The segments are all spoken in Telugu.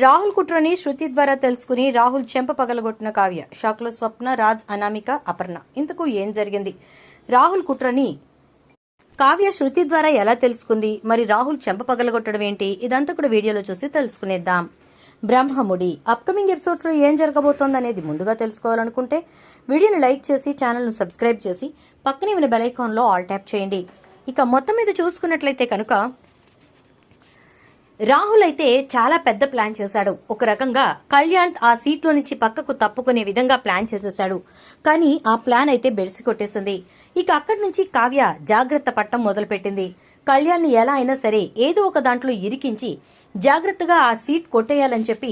రాహుల్ కుట్రని శృతి ద్వారా తెలుసుకుని రాహుల్ చెంప పగలగొట్టిన కావ్య. షాక్లో స్వప్న, రాజ్, అనామిక, అపర్ణ. ఇంతకు ఏం జరిగింది? రాహుల్ కుట్రని కావ్య శృతి ద్వారా ఎలా తెలుసుకుంది? మరి రాహుల్ చెంప పగలగొట్టడం ఏంటి? ఇదంతా కూడా వీడియోలో చూసి తెలుసుకునేద్దాం. బ్రహ్మముడి అప్కమింగ్ ఎపిసోడ్స్ లో ఏం జరగబోతోంది అనేది ముందుగా తెలుసుకోవాలనుకుంటే వీడియోని లైక్ చేసి ఛానల్ను సబ్స్క్రైబ్ చేసి పక్కనే ఉన్న బెల్ ఐకాన్ లో ఆల్ ట్యాప్ చేయండి. ఇక మొత్తం మీద చూసుకున్నట్లయితే కనుక రాహుల్ అయితే చాలా పెద్ద ప్లాన్ చేశాడు. ఒక రకంగా కళ్యాణ్ ఆ సీట్లో నుంచి పక్కకు తప్పుకునే విధంగా ప్లాన్ చేసేశాడు. కానీ ఆ ప్లాన్ అయితే బెడిసి కొట్టేసింది. ఇక అక్కడి నుంచి కావ్య జాగ్రత్త పట్టం మొదలుపెట్టింది. కళ్యాణ్ని ఎలా అయినా సరే ఏదో ఒక దాంట్లో ఇరికించి జాగ్రత్తగా ఆ సీట్ కొట్టేయాలని చెప్పి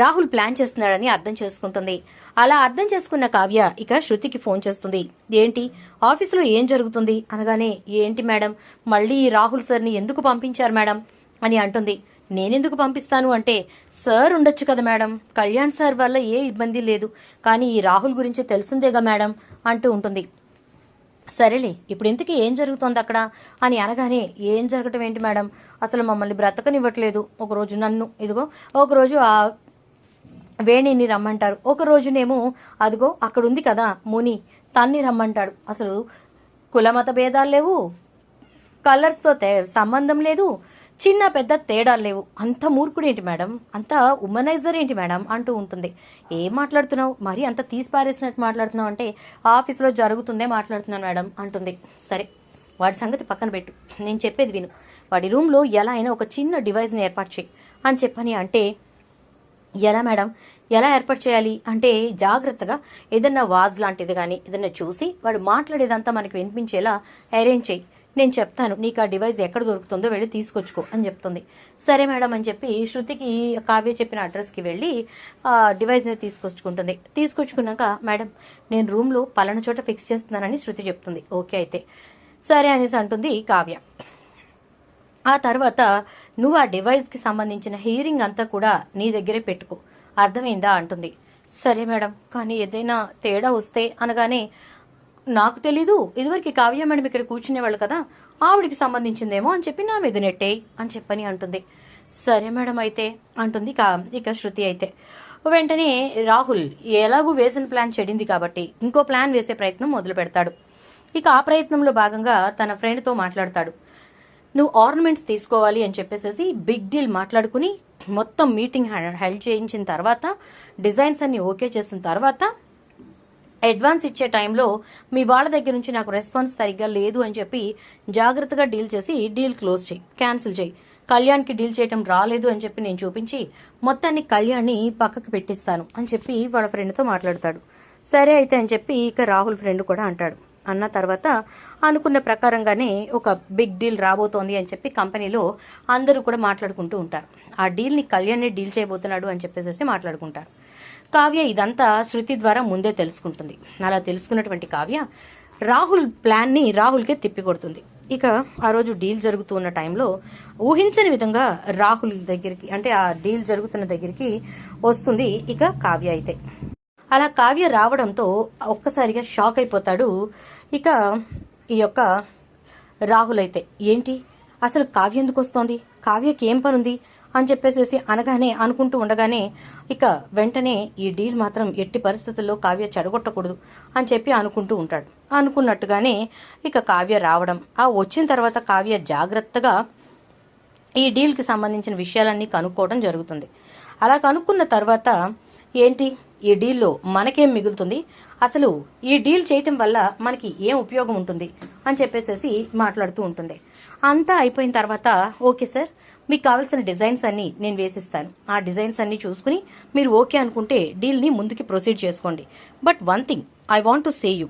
రాహుల్ ప్లాన్ చేస్తున్నాడని అర్థం చేసుకుంటుంది. అలా అర్థం చేసుకున్న కావ్య ఇక శృతికి ఫోన్ చేస్తుంది. ఏంటి ఆఫీసులో ఏం జరుగుతుంది అనగానే, ఏంటి మేడం మళ్ళీ రాహుల్ సార్ని ఎందుకు పంపించారు మేడం అని అంటుంది. నేనెందుకు పంపిస్తాను అంటే, సార్ ఉండొచ్చు కదా మేడం, కళ్యాణ్ సార్ వల్ల ఏ ఇబ్బంది లేదు, కానీ ఈ రాహుల్ గురించి తెలిసిందేగా మేడం అంటూ ఉంటుంది. సరేలే, ఇప్పుడు ఇంతకీ ఏం జరుగుతోంది అక్కడ అని అనగానే, ఏం జరగటం ఏంటి మేడం, అసలు మమ్మల్ని బ్రతకనివ్వట్లేదు. ఒకరోజు నన్ను ఇదిగో, ఒకరోజు ఆ వేణిని రమ్మంటారు, ఒక రోజునేమో అదిగో అక్కడుంది కదా ముని తన్ని రమ్మంటాడు. అసలు కులమత భేదాలు లేవు, కలర్స్తో సంబంధం లేదు, చిన్న పెద్ద తేడాలు లేవు. అంత మూర్ఖుడేంటి మేడం, అంత ఉమనైజర్ ఏంటి మేడం అంటూ ఉంటుంది. ఏం మాట్లాడుతున్నావు, మరి అంత తీసి పారేసినట్టు మాట్లాడుతున్నావు అంటే, ఆఫీస్లో జరుగుతుందే మాట్లాడుతున్నాను మేడం అంటుంది. సరే వాడి సంగతి పక్కన పెట్టు, నేను చెప్పేది విను. వాడి రూమ్లో ఎలా అయినా ఒక చిన్న డివైస్ని ఏర్పాటు చేయి అని చెప్పని అంటే, ఎలా మేడం, ఎలా ఏర్పాటు చేయాలి అంటే, జాగ్రత్తగా ఏదన్నా వాజ్ లాంటిది కానీ ఏదన్నా చూసి వాడు మాట్లాడేదంతా మనకి వినిపించేలా అరేంజ్ చేయి. నేను చెప్తాను, నీకు ఆ డివైస్ ఎక్కడ దొరుకుతుందో వెళ్ళి తీసుకొచ్చుకో అని చెప్తుంది. సరే మేడం అని చెప్పి శృతికి కావ్య చెప్పిన అడ్రస్కి వెళ్ళి ఆ డివైస్ని తీసుకొచ్చుకుంటుంది. తీసుకొచ్చుకున్నాక, మేడం నేను రూమ్లో పలానా చోట ఫిక్స్ చేస్తున్నానని శృతి చెప్తుంది. ఓకే అయితే సరే అనేసి అంటుంది కావ్య. ఆ తర్వాత, నువ్వు ఆ డివైస్కి సంబంధించిన హీరింగ్ అంతా కూడా నీ దగ్గరే పెట్టుకో, అర్థమైందా అంటుంది. సరే మేడం, కానీ ఏదైనా తేడా వస్తే అనగానే, నాకు తెలీదు, ఇదివరకు కావ్య మేడం ఇక్కడ కూర్చునేవాళ్ళు కదా, ఆవిడికి సంబంధించిందేమో అని చెప్పి నా మీద నెట్టేయి అని చెప్పని అంటుంది. సరే మేడం అయితే అంటుంది ఇక శృతి అయితే. వెంటనే రాహుల్ ఎలాగూ వేసిన ప్లాన్ చెడింది కాబట్టి ఇంకో ప్లాన్ వేసే ప్రయత్నం మొదలు పెడతాడు. ఇక ఆ ప్రయత్నంలో భాగంగా తన ఫ్రెండ్తో మాట్లాడతాడు. నువ్వు ఆర్నమెంట్స్ తీసుకోవాలి అని చెప్పేసి బిగ్ డీల్ మాట్లాడుకుని మొత్తం మీటింగ్ హెల్డ్ చేయించిన తర్వాత, డిజైన్స్ అన్ని ఓకే చేసిన తర్వాత, అడ్వాన్స్ ఇచ్చే టైంలో మీ వాళ్ళ దగ్గర నుంచి నాకు రెస్పాన్స్ సరిగ్గా లేదు అని చెప్పి జాగ్రత్తగా డీల్ చేసి డీల్ క్లోజ్ చేయి, క్యాన్సిల్ చేయి. కళ్యాణ్కి డీల్ చేయటం రాలేదు అని చెప్పి నేను చూపించి మొత్తాన్ని కళ్యాణ్ని పక్కకు పెట్టిస్తాను అని చెప్పి వాళ్ళ ఫ్రెండ్తో మాట్లాడతాడు. సరే అయితే అని చెప్పి ఇక రాహుల్ ఫ్రెండ్ కూడా అంటాడు. అన్న తర్వాత అనుకున్న ప్రకారంగానే ఒక బిగ్ డీల్ రాబోతోంది అని చెప్పి కంపెనీలో అందరూ కూడా మాట్లాడుకుంటూ ఉంటారు. ఆ డీల్ని కళ్యాణ్ని డీల్ చేయబోతున్నాడు అని చెప్పేసి మాట్లాడుకుంటారు. కావ్య ఇదంతా శృతి ద్వారా ముందే తెలుసుకుంటుంది. అలా తెలుసుకున్నటువంటి కావ్య రాహుల్ ప్లాన్ని రాహుల్కే తిప్పికొడుతుంది. ఇక ఆ రోజు డీల్ జరుగుతూ ఉన్న టైంలో ఊహించని విధంగా రాహుల్ దగ్గరికి, అంటే ఆ డీల్ జరుగుతున్న దగ్గరికి వస్తుంది ఇక కావ్య అయితే. అలా కావ్య రావడంతో ఒక్కసారిగా షాక్ అయిపోతాడు ఇక ఈ యొక్క రాహుల్ అయితే. ఏంటి అసలు కావ్య ఎందుకు వస్తోంది, కావ్యకి ఏం పనుంది అని చెప్పేసి అనుకుంటూ ఉండగానే ఇక వెంటనే ఈ డీల్ మాత్రం ఎట్టి పరిస్థితుల్లో కావ్య చెడగొట్టకూడదు అని చెప్పి అనుకుంటూ ఉంటాడు. అనుకున్నట్టుగానే ఇక కావ్య రావడం, ఆ వచ్చిన తర్వాత కావ్య జాగ్రత్తగా ఈ డీల్కి సంబంధించిన విషయాలన్నీ కనుక్కోవడం జరుగుతుంది. అలా కనుక్కున్న తర్వాత, ఏంటి ఈ డీల్లో మనకేం మిగులుతుంది, అసలు ఈ డీల్ చేయటం వల్ల మనకి ఏం ఉపయోగం ఉంటుంది అని చెప్పేసి మాట్లాడుతూ ఉంటుంది. అంతా అయిపోయిన తర్వాత, ఓకే సార్, మీకు కావాల్సిన డిజైన్స్ అన్ని నేను వేసిస్తాను, ఆ డిజైన్స్ అన్ని చూసుకుని మీరు ఓకే అనుకుంటే డీల్ని ముందుకి ప్రొసీడ్ చేసుకోండి. But one thing I want to say you,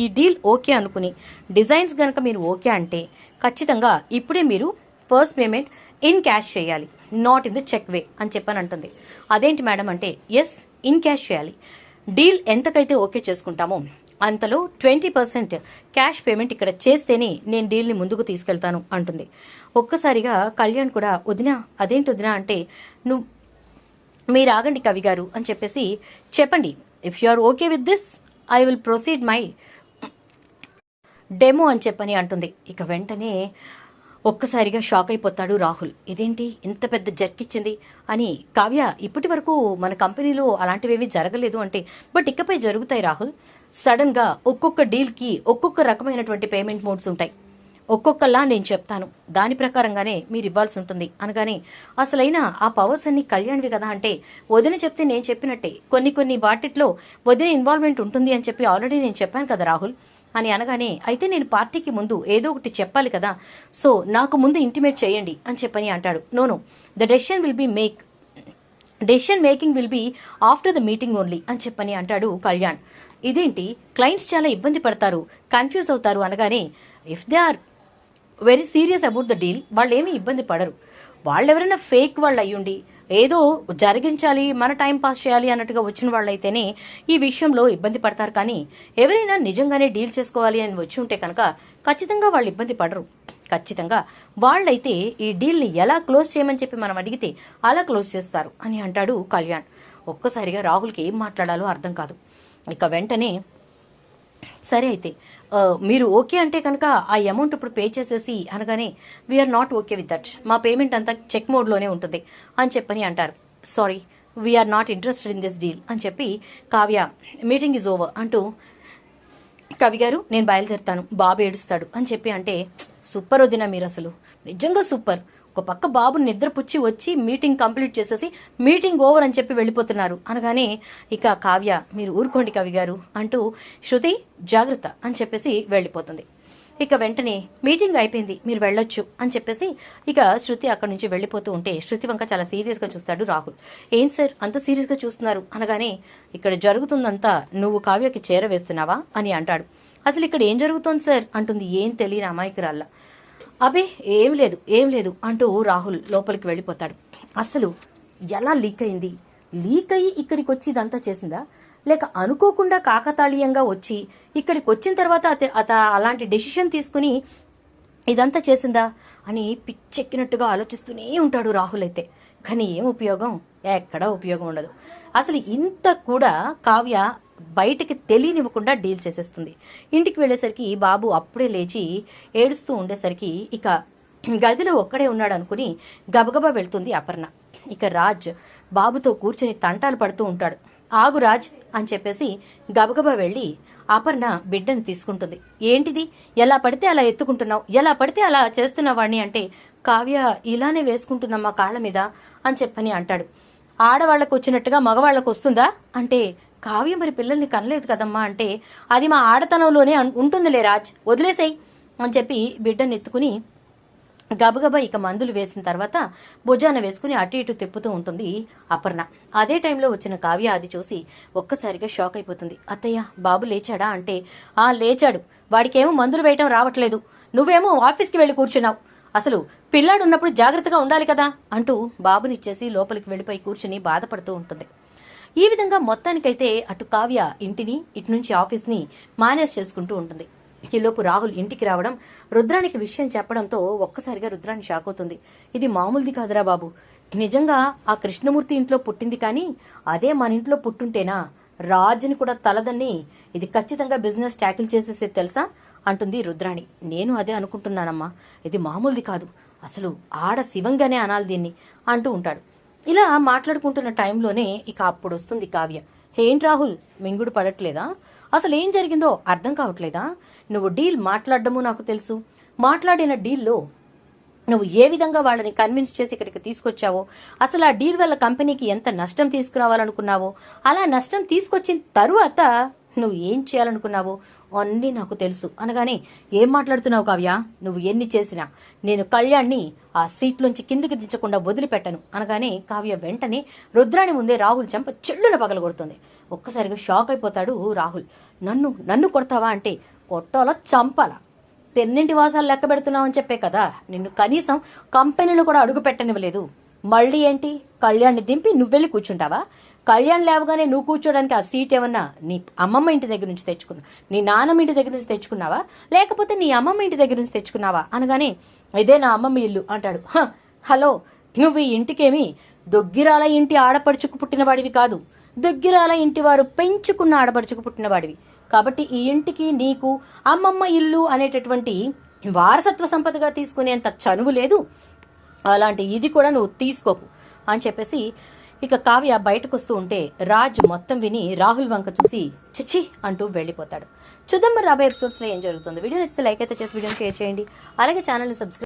ఈ డీల్ ఓకే అనుకుని డిజైన్స్ గనక మీరు ఓకే అంటే ఖచ్చితంగా ఇప్పుడే మీరు ఫస్ట్ పేమెంట్ ఇన్ క్యాష్ చేయాలి, నాట్ ఇన్ ది చెక్ వే అని చెప్పని అంటుంది. అదేంటి మేడం అంటే, ఎస్, ఇన్ క్యాష్ చేయాలి. డీల్ ఎంతకైతే ఓకే చేసుకుంటామో అంతలో 20% క్యాష్ పేమెంట్ ఇక్కడ చేస్తేనే నేను డీల్ని ముందుకు తీసుకెళ్తాను అంటుంది. ఒక్కసారిగా కళ్యాణ్ కూడా, వదినా అదేంటి వదినా అంటే, మీరు ఆగండి కవి గారు అని చెప్పేసి చెప్పండి, if you are okay with this I will proceed my demo అని చెప్పని అంటుంది. ఇక వెంటనే ఒక్కసారిగా షాక్ అయిపోతాడు రాహుల్. ఇదేంటి ఇంత పెద్ద జర్కిచ్చింది అని. కావ్య, ఇప్పటి వరకు మన కంపెనీలో అలాంటివేమీ జరగలేదు అంటే, బట్ ఇకపై జరుగుతాయి రాహుల్. సడన్ గా ఒక్కొక్క డీల్ కి ఒక్కొక్క రకమైనటువంటి పేమెంట్ మోడ్స్ ఉంటాయి. ఒక్కొక్కలా నేను చెప్తాను, దాని ప్రకారంగానే మీరు ఇవ్వాల్సి ఉంటుంది అనగానే, అసలైనా ఆ పవర్స్ అన్ని కళ్యాణ్వి కదా అంటే, వదిన చెప్తే నేను చెప్పినట్టే, కొన్ని వాటిట్లో వదిన ఇన్వాల్వ్మెంట్ ఉంటుంది అని చెప్పి ఆల్రెడీ నేను చెప్పాను కదా రాహుల్ అని అనగానే, అయితే నేను పార్టీకి ముందు ఏదో ఒకటి చెప్పాలి కదా, సో నాకు ముందు ఇంటిమేట్ చేయండి అని చెప్పని అంటాడు. No, the decision making will be after the meeting only అని చెప్పని అంటాడు కళ్యాణ్. ఇదేంటి, క్లయింట్స్ చాలా ఇబ్బంది పడతారు, కన్ఫ్యూజ్ అవుతారు అనగానే, if they are very serious about the deal, వాళ్ళు ఏమీ ఇబ్బంది పడరు. వాళ్ళు ఎవరైనా ఫేక్ వాళ్ళు అయ్యుండి ఏదో జరిగించాలి, మన టైం పాస్ చేయాలి అన్నట్టుగా వచ్చిన వాళ్ళైతేనే ఈ విషయంలో ఇబ్బంది పడతారు. కానీ ఎవరైనా నిజంగానే డీల్ చేసుకోవాలి అని వచ్చి ఉంటే కనుక ఖచ్చితంగా వాళ్ళు ఇబ్బంది పడరు. ఖచ్చితంగా వాళ్ళైతే ఈ డీల్ని ఎలా క్లోజ్ చేయమని చెప్పి మనం అడిగితే అలా క్లోజ్ చేస్తారు అని అంటాడు కళ్యాణ్. ఒక్కసారిగా రాహుల్కి ఏం మాట్లాడాలో అర్థం కాదు. ఇక వెంటనే, సరే అయితే మీరు ఓకే అంటే కనుక ఆ అమౌంట్ ఇప్పుడు పే చేసేసి అనగానే, we are not okay with that, మా పేమెంట్ అంతా చెక్ మోడ్లోనే ఉంటుంది అని చెప్పని అంటారు. Sorry, we are not interested in this deal అని చెప్పి కావ్య, మీటింగ్ ఈజ్ ఓవర్ అంటూ, కవి గారు నేను బయలుదేరుతాను, బాబు ఏడుస్తాడు అని చెప్పి అంటే, సూపర్ వదిన మీరు, అసలు నిజంగా సూపర్. ఒక పక్క బాబుని నిద్రపుచ్చి వచ్చి మీటింగ్ కంప్లీట్ చేసేసి మీటింగ్ ఓవర్ అని చెప్పి వెళ్ళిపోతున్నారు అనగానే, ఇక కావ్య మీరు ఊరుకోండి కవి గారు అంటూ, శృతి జాగ్రత్త అని చెప్పేసి వెళ్ళిపోతుంది. ఇక వెంటనే మీటింగ్ అయిపోయింది, మీరు వెళ్ళొచ్చు అని చెప్పేసి ఇక శృతి అక్కడి నుంచి వెళ్ళిపోతూ ఉంటే, శృతి వంక చాలా సీరియస్ గా చూస్తాడు రాహుల్. ఏం సార్ అంత సీరియస్ గా చూస్తున్నారు అనగానే, ఇక్కడ జరుగుతుందంతా నువ్వు కావ్యకి చేరవేస్తున్నావా అని అంటాడు. అసలు ఇక్కడ ఏం జరుగుతోంది సార్ అంటుంది ఏం తెలియని అమాయకురాల్లా. అబే ఏం లేదు అంటూ రాహుల్ లోపలికి వెళ్ళిపోతాడు. అసలు ఎలా లీక్ అయింది? లీక్ అయ్యి ఇక్కడికి వచ్చి ఇదంతా చేసిందా, లేక అనుకోకుండా కాకతాళీయంగా వచ్చి ఇక్కడికి వచ్చిన తర్వాత అలాంటి డెసిషన్ తీసుకుని ఇదంతా చేసిందా అని పిచ్చెక్కినట్టుగా ఆలోచిస్తూనే ఉంటాడు రాహుల్ అయితే. కానీ ఏం ఉపయోగం? ఎక్కడా ఉపయోగం ఉండదు. అసలు ఇంత కూడా కావ్య బయటికి తెలియనివ్వకుండా డీల్ చేసేస్తుంది. ఇంటికి వెళ్ళేసరికి బాబు అప్పుడే లేచి ఏడుస్తూ ఉండేసరికి ఇక గదిలో ఒక్కడే ఉన్నాడు అనుకుని గబగబా వెళ్తుంది అపర్ణ. ఇక రాజ్ బాబుతో కూర్చొని తంటాలు పడుతూ ఉంటాడు. ఆగు రాజ్ అని చెప్పేసి గబగబా వెళ్ళి అపర్ణ బిడ్డను తీసుకుంటుంది. ఏంటిది, ఎలా పడితే అలా ఎత్తుకుంటున్నావు, ఎలా పడితే అలా చేస్తున్నావు వాడిని అంటే, కావ్య ఇలానే వేసుకుంటుందమ్మా కాళ్ళ మీద అని చెప్పని అంటాడు. ఆడవాళ్లకు వచ్చినట్టుగా మగవాళ్లకు వస్తుందా అంటే, కావ్య మరి పిల్లల్ని కనలేదు కదమ్మా అంటే, అది మా ఆడతనంలోనే ఉంటుందిలే రాజ్, వదిలేసేయ్ అని చెప్పి బిడ్డను ఎత్తుకుని గబగబా ఇక మందులు వేసిన తర్వాత భుజాన వేసుకుని అటు ఇటు తిప్పుతూ ఉంటుంది అపర్ణ. అదే టైంలో వచ్చిన కావ్య అది చూసి ఒక్కసారిగా షాక్ అయిపోతుంది. అత్తయ్య బాబు లేచాడా అంటే, లేచాడు, వాడికేమో మందులు వేయటం రావట్లేదు, నువ్వేమో ఆఫీస్కి వెళ్ళి కూర్చున్నావు, అసలు పిల్లాడు ఉన్నప్పుడు జాగ్రత్తగా ఉండాలి కదా అంటూ బాబునిచ్చేసి లోపలికి వెళ్ళిపోయి కూర్చుని బాధపడుతూ ఉంటుంది. ఈ విధంగా మొత్తానికైతే అటు కావ్య ఇంటిని ఇటు నుంచి ఆఫీస్ని మేనేజ్ చేసుకుంటూ ఉంటుంది. ఈలోపు రాహుల్ ఇంటికి రావడం, రుద్రానికి విషయం చెప్పడంతో ఒక్కసారిగా రుద్రాన్ని షాక్ అవుతుంది. ఇది మామూలుది కాదురా బాబు, నిజంగా ఆ కృష్ణమూర్తి ఇంట్లో పుట్టింది, కానీ అదే మన ఇంట్లో పుట్టుంటేనా రాజుని కూడా తలదన్ని ఇది ఖచ్చితంగా బిజినెస్ ట్యాకిల్ చేసేసేది తెలుసా అంటుంది రుద్రాణి. నేను అదే అనుకుంటున్నానమ్మా, ఇది మామూలుది కాదు, అసలు ఆడ శివంగానే అనాలి దీన్ని అంటూ ఉంటాడు. ఇలా మాట్లాడుకుంటున్న టైంలోనే ఇక అప్పుడు వస్తుంది కావ్య. ఏంటి రాహుల్ మింగుడు పడట్లేదా, అసలు ఏం జరిగిందో అర్థం కావట్లేదా, నువ్వు డీల్ మాట్లాడడము నాకు తెలుసు, మాట్లాడిన డీల్లో నువ్వు ఏ విధంగా వాళ్ళని కన్విన్స్ చేసి ఇక్కడికి తీసుకొచ్చావో, అసలు ఆ డీల్ వల్ల కంపెనీకి ఎంత నష్టం తీసుకురావాలనుకున్నావో, అలా నష్టం తీసుకొచ్చిన తరువాత నువ్వు ఏం చేయాలనుకున్నావో అన్నీ నాకు తెలుసు అనగానే, ఏం మాట్లాడుతున్నావు కావ్య, నువ్వు ఎన్ని చేసినా నేను కళ్యాణ్ని ఆ సీట్లోంచి కిందికి దించకుండా వదిలిపెట్టను అనగానే కావ్య వెంటనే రుద్రాణి ముందే రాహుల్ చెంప చెల్లున పగలగొడుతుంది. ఒక్కసారిగా షాక్ అయిపోతాడు రాహుల్. నన్ను కొడతావా అంటే, కొట్టాలా చంపాలా, పెన్నింటి వాసాలు లెక్క పెడుతున్నావు అని చెప్పే కదా నిన్ను కనీసం కంపెనీలో కూడా అడుగు పెట్టనివ్వలేదు, మళ్ళీ ఏంటి కళ్యాణ్ని దింపి నువ్వెళ్ళి కూర్చుంటావా, కళ్యాణ్ లేవగానే నువ్వు కూర్చోడానికి ఆ సీట్ ఏమన్నా నీ అమ్మమ్మ ఇంటి దగ్గర నుంచి తెచ్చుకున్నా, నీ నాన్నమ్మ ఇంటి దగ్గర నుంచి తెచ్చుకున్నావా, లేకపోతే నీ అమ్మమ్మ ఇంటి దగ్గర నుంచి తెచ్చుకున్నావా అనగానే, ఇదే నా అమ్మమ్మ ఇల్లు అంటాడు. హలో, నువ్వు ఈ ఇంటికేమి దొగ్గిరాల ఇంటి ఆడపడుచుకు పుట్టినవాడివి కాదు, దొగ్గిరాల ఇంటి వారు పెంచుకున్న ఆడపడుచుకు పుట్టినవాడివి, కాబట్టి ఈ ఇంటికి నీకు అమ్మమ్మ ఇల్లు అనేటటువంటి వారసత్వ సంపదగా తీసుకునేంత చనువు లేదు, అలాంటి ఇది కూడా నువ్వు తీసుకోకు అని చెప్పేసి ఇక కావ్య బయటకు వస్తూ ఉంటే రాజ్ మొత్తం విని రాహుల్ వంక చూసి చిచి అంటూ వెళ్ళిపోతాడు. చూద్దాం మరి రాబోయే ఎపిసోడ్స్ లో ఏం జరుగుతుంది. వీడియో నచ్చితే లైక్ అయితే చేసి వీడియోని షేర్ చేయండి, అలాగే ఛానల్ ని సబ్స్క్రైబ్